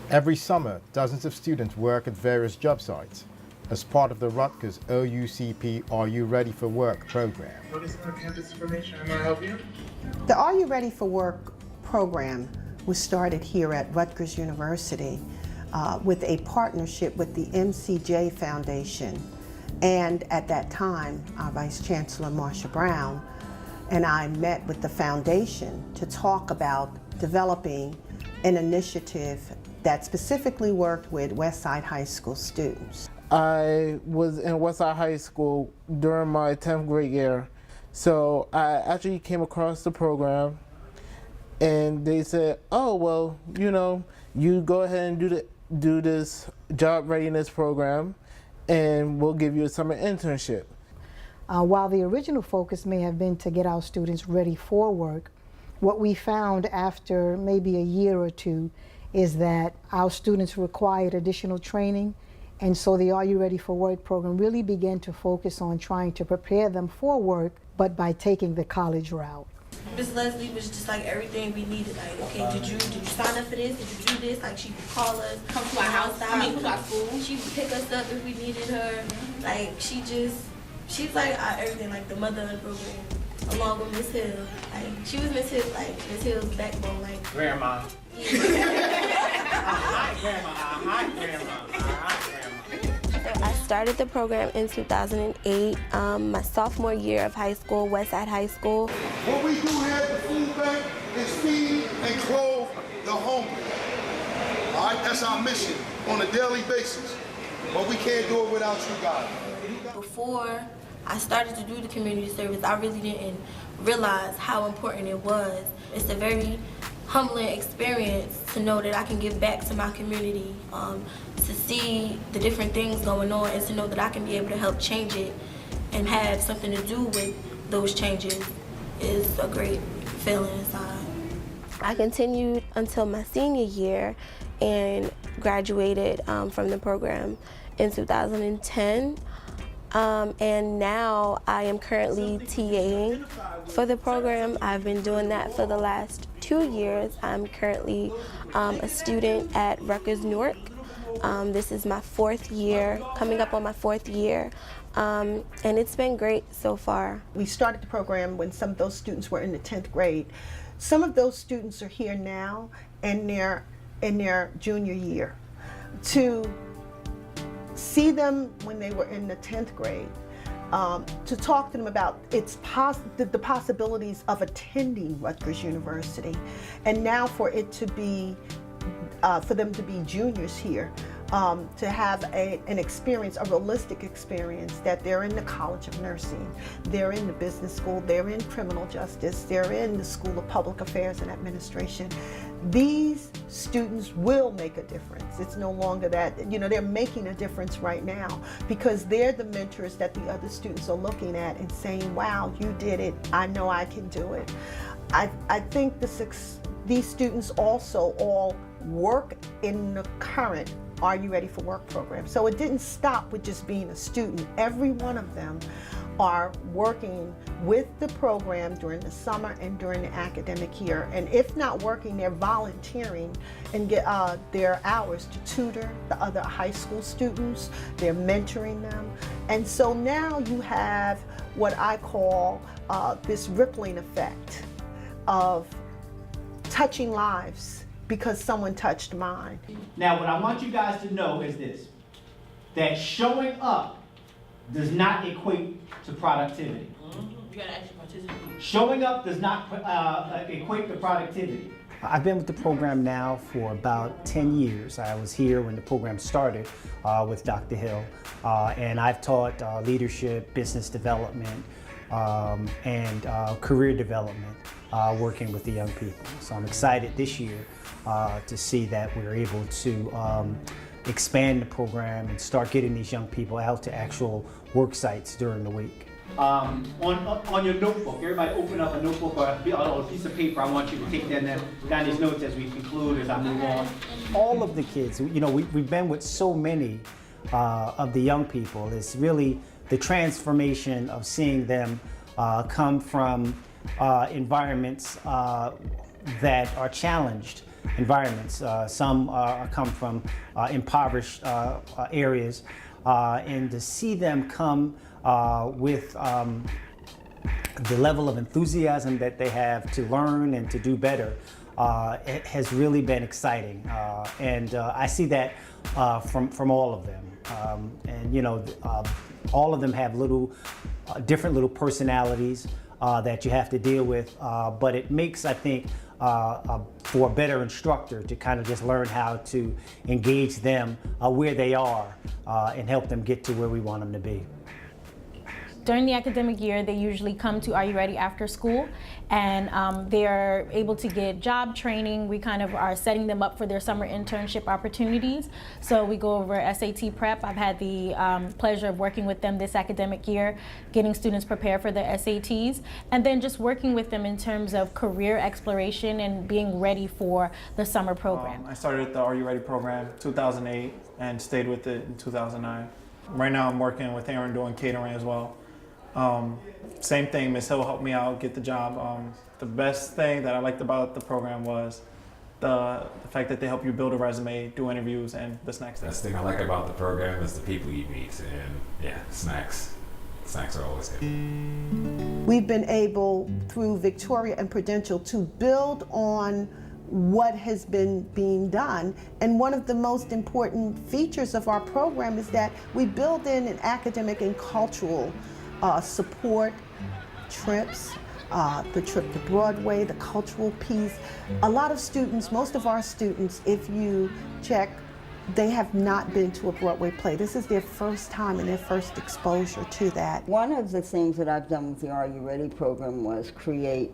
Every summer, dozens of students work at various job sites as part of the Rutgers OUCP Are You Ready for Work program. What is our campus information? Am I help you? The Are You Ready for Work program was started here at Rutgers University with a partnership with the MCJ Foundation. And at that time, our Vice Chancellor, Marsha Brown, and I met with the foundation to talk about developing an initiative that specifically worked with Westside High School students. I was in Westside High School during my 10th grade year. So I actually came across the program and they said, oh, well, you know, you go ahead and do this job readiness program and we'll give you a summer internship. While the original focus may have been to get our students ready for work, what we found after maybe a year or two is that our students required additional training, and so the Are You Ready for Work program really began to focus on trying to prepare them for work, but by taking the college route. Miss Leslie was just like everything we needed. Like, okay, did you sign up for this? Did you do this? Like, she would call us, come to our house, come to our school. She would pick us up if we needed her. Like, she's like everything, like the mother of the program, along with Miss Hill. Like, she was Miss Hill, like Miss Hill's backbone, like Grandma. Hi, Grandma. Hi, Grandma. Hi, Grandma. I started the program in 2008, my sophomore year of high school, Westside High School. What we do here at the food bank is feed and clothe the hungry. All right, that's our mission on a daily basis. But we can't do it without you guys. Before I started to do the community service, I really didn't realize how important it was. It's a very humbling experience to know that I can give back to my community, to see the different things going on, and to know that I can be able to help change it and have something to do with those changes is a great feeling inside. I continued until my senior year and graduated from the program in 2010. And now I am currently TAing for the program. I've been doing that for the last 2 years. I'm currently a student at Rutgers Newark. This is my 4th year, coming up on my 4th year, and it's been great so far. We started the program when some of those students were in the 10th grade. Some of those students are here now and they're in their junior year. To see them when they were in the 10th grade, to talk to them about the possibilities of attending Rutgers University, and now for it to be, for them to be juniors here, to have an experience, a realistic experience, that they're in the College of Nursing, they're in the business school, they're in criminal justice, they're in the School of Public Affairs and Administration. These students will make a difference. It's no longer that, you know, they're making a difference right now because they're the mentors that the other students are looking at and saying, wow, you did it, I know I can do it. I think these students also all work in the current Are You Ready for Work program. So it didn't stop with just being a student. Every one of them are working with the program during the summer and during the academic year. And if not working, they're volunteering and get their hours to tutor the other high school students. They're mentoring them. And so now you have what I call this rippling effect of touching lives because someone touched mine. Now, what I want you guys to know is this, that showing up does not equate to productivity. You gotta actually participate. Showing up does not equate to productivity. I've been with the program now for about 10 years. I was here when the program started with Dr. Hill, and I've taught leadership, business development, and career development, working with the young people. So I'm excited this year to see that we're able to expand the program and start getting these young people out to actual work sites during the week. On your notebook, everybody open up a notebook or a piece of paper. I want you to take down these notes as we conclude, as I move on. All of the kids, you know, we've been with so many of the young people. It's really the transformation of seeing them come from environments that are challenged environments. Some come from impoverished areas, and to see them come with the level of enthusiasm that they have to learn and to do better, it has really been exciting. And I see that from all of them. And you know, all of them have little, different little personalities that you have to deal with, but it makes, I think, for a better instructor to kind of just learn how to engage them where they are and help them get to where we want them to be. During the academic year, they usually come to Are You Ready after school, and they're able to get job training. We kind of are setting them up for their summer internship opportunities. So we go over SAT prep. I've had the pleasure of working with them this academic year, getting students prepared for their SATs, and then just working with them in terms of career exploration and being ready for the summer program. I started the Are You Ready program 2008 and stayed with it in 2009. Right now I'm working with Aaron doing catering as well. Same thing, Ms. Hill helped me out get the job. The best thing that I liked about the program was the fact that they help you build a resume, do interviews, and the snacks. The best thing I like about the program is the people you meet, and yeah, snacks. Snacks are always good. We've been able, through Victoria and Prudential, to build on what has been being done. And one of the most important features of our program is that we build in an academic and cultural support, trips, the trip to Broadway, the cultural piece. A lot of students, most of our students, if you check, they have not been to a Broadway play. This is their first time and their first exposure to that. One of the things that I've done with the Are You Ready program was create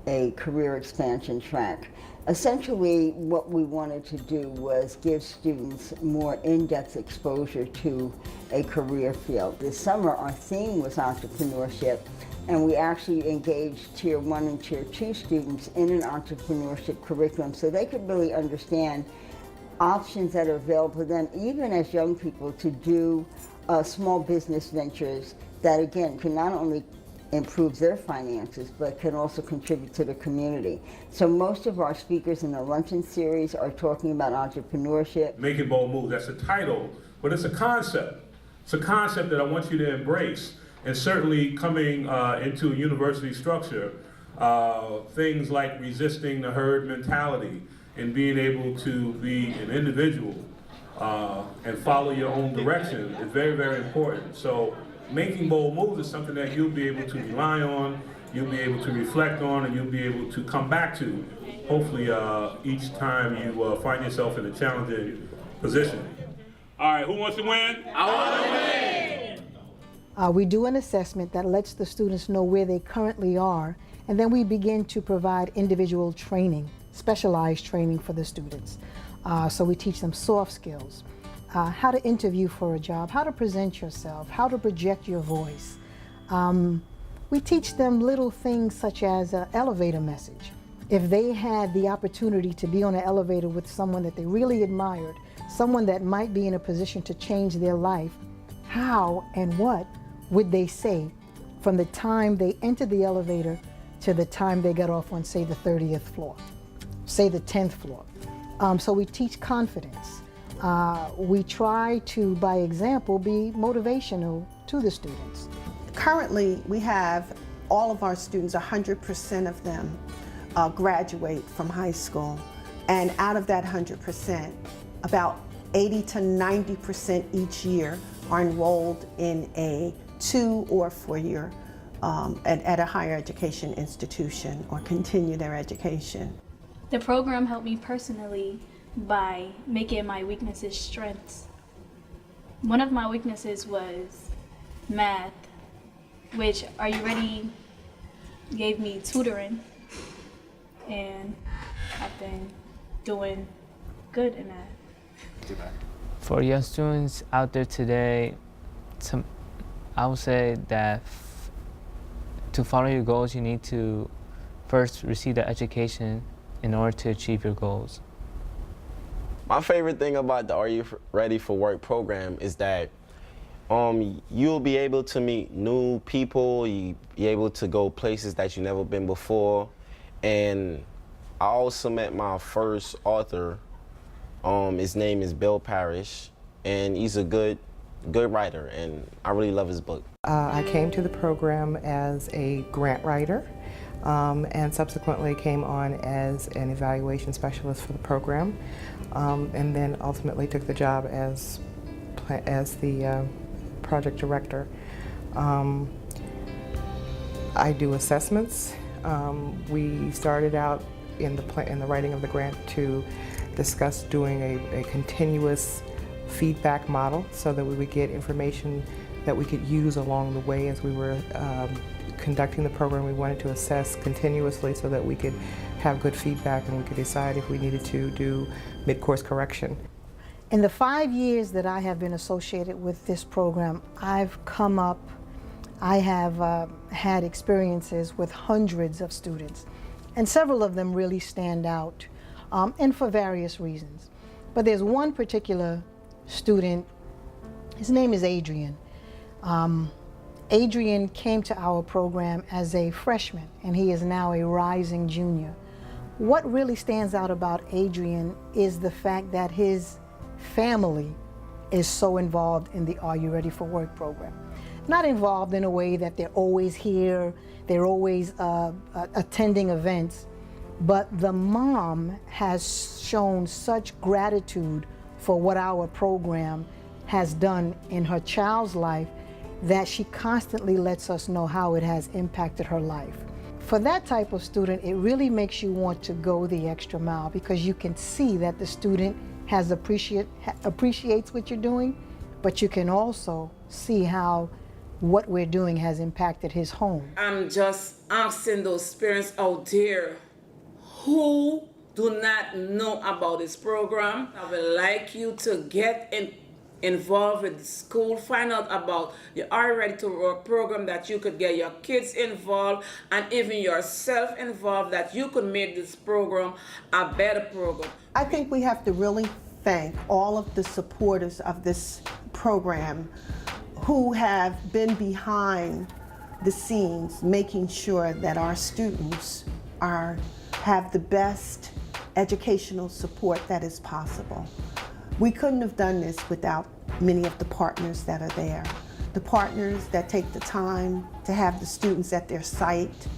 a career expansion track. Essentially, what we wanted to do was give students more in-depth exposure to a career field. This summer, our theme was entrepreneurship, and we actually engaged Tier 1 and Tier 2 students in an entrepreneurship curriculum so they could really understand options that are available to them, even as young people, to do small business ventures that, again, can not only improve their finances, but can also contribute to the community. So most of our speakers in the Luncheon series are talking about entrepreneurship. Making bold moves, that's a title, but it's a concept. It's a concept that I want you to embrace. And certainly coming into a university structure, things like resisting the herd mentality and being able to be an individual and follow your own direction is very, very important. So making bold moves is something that you'll be able to rely on, you'll be able to reflect on, and you'll be able to come back to, hopefully, each time you find yourself in a challenging position. All right, who wants to win? I want to win! We do an assessment that lets the students know where they currently are, and then we begin to provide individual training, specialized training for the students. So we teach them soft skills, how to interview for a job, how to present yourself, how to project your voice. We teach them little things such as an elevator message. If they had the opportunity to be on an elevator with someone that they really admired, someone that might be in a position to change their life, how and what would they say from the time they entered the elevator to the time they got off on, say, the 30th floor, say the 10th floor. So we teach confidence. We try to, by example, be motivational to the students. Currently, we have all of our students, 100% of them graduate from high school. And out of that 100%, about 80 to 90% each year are enrolled in a 2 or 4 year at a higher education institution or continue their education. The program helped me personally by making my weaknesses strengths. One of my weaknesses was math, which Are You Ready gave me tutoring, and I've been doing good in that. For young students out there today, I would say that to follow your goals, you need to first receive the education in order to achieve your goals. My favorite thing about the Are You Ready for Work program is that you'll be able to meet new people, you'll be able to go places that you've never been before, and I also met my first author. His name is Bill Parrish, and he's a good writer, and I really love his book. I came to the program as a grant writer, and subsequently came on as an evaluation specialist for the program, and then ultimately took the job as the project director. I do assessments. We started out in the writing of the grant to discuss doing a continuous feedback model so that we would get information that we could use along the way as we were conducting the program. We wanted to assess continuously so that we could have good feedback and we could decide if we needed to do mid-course correction. In the 5 years that I have been associated with this program, I have had experiences with hundreds of students, and several of them really stand out, and for various reasons. But there's one particular student, his name is Adrian. Adrian came to our program as a freshman, and he is now a rising junior. What really stands out about Adrian is the fact that his family is so involved in the Are You Ready for Work program. Not involved in a way that they're always here, they're always attending events, but the mom has shown such gratitude for what our program has done in her child's life that she constantly lets us know how it has impacted her life. For that type of student, it really makes you want to go the extra mile because you can see that the student appreciates what you're doing, but you can also see how what we're doing has impacted his home. I'm just asking those parents out there who do not know about this program. I would like you to get involved with the school, find out about the Are You Ready to Work program, that you could get your kids involved and even yourself involved, that you could make this program a better program. I think we have to really thank all of the supporters of this program who have been behind the scenes making sure that our students have the best educational support that is possible. We couldn't have done this without many of the partners that are there. The partners that take the time to have the students at their site,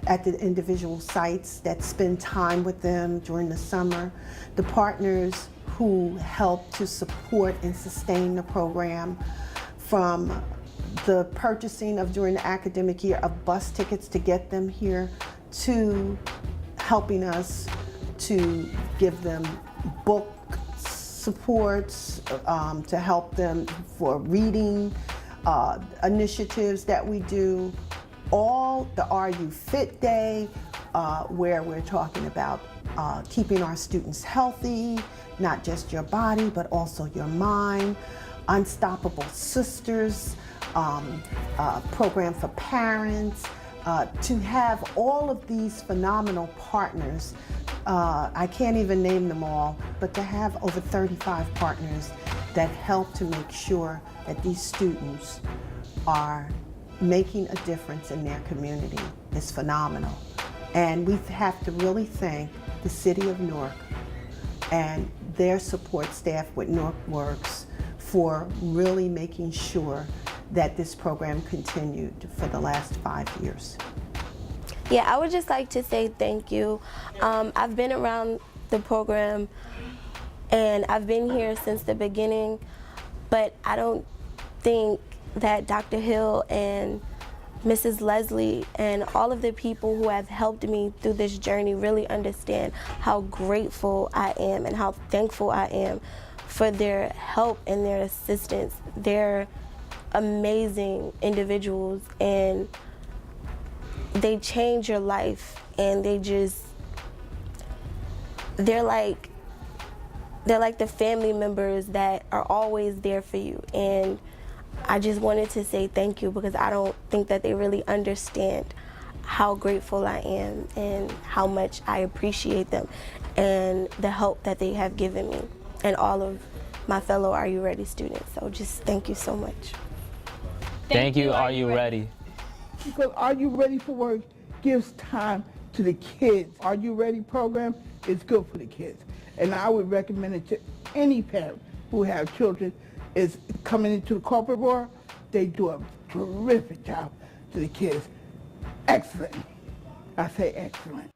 at the individual sites, that spend time with them during the summer. The partners who help to support and sustain the program, from the purchasing of during the academic year of bus tickets to get them here, to helping us to give them book supports, to help them for reading initiatives that we do. All the Are You Fit Day, where we're talking about keeping our students healthy, not just your body, but also your mind. Unstoppable Sisters, program for parents, to have all of these phenomenal partners. I can't even name them all, but to have over 35 partners that help to make sure that these students are making a difference in their community is phenomenal. And we have to really thank the City of Newark and their support staff with Newark Works for really making sure that this program continued for the last 5 years. Yeah, I would just like to say thank you. I've been around the program and I've been here since the beginning, but I don't think that Dr. Hill and Mrs. Leslie and all of the people who have helped me through this journey really understand how grateful I am and how thankful I am for their help and their assistance. They're amazing individuals and they change your life, and they're like the family members that are always there for you. And I just wanted to say thank you because I don't think that they really understand how grateful I am and how much I appreciate them and the help that they have given me and all of my fellow Are You Ready students. So just thank you so much. Thank you, Are You Ready? Because Are You Ready for Work gives time to the kids. Are You Ready program is good for the kids. And I would recommend it to any parent who have children is coming into the corporate world. They do a terrific job to the kids. Excellent. I say excellent.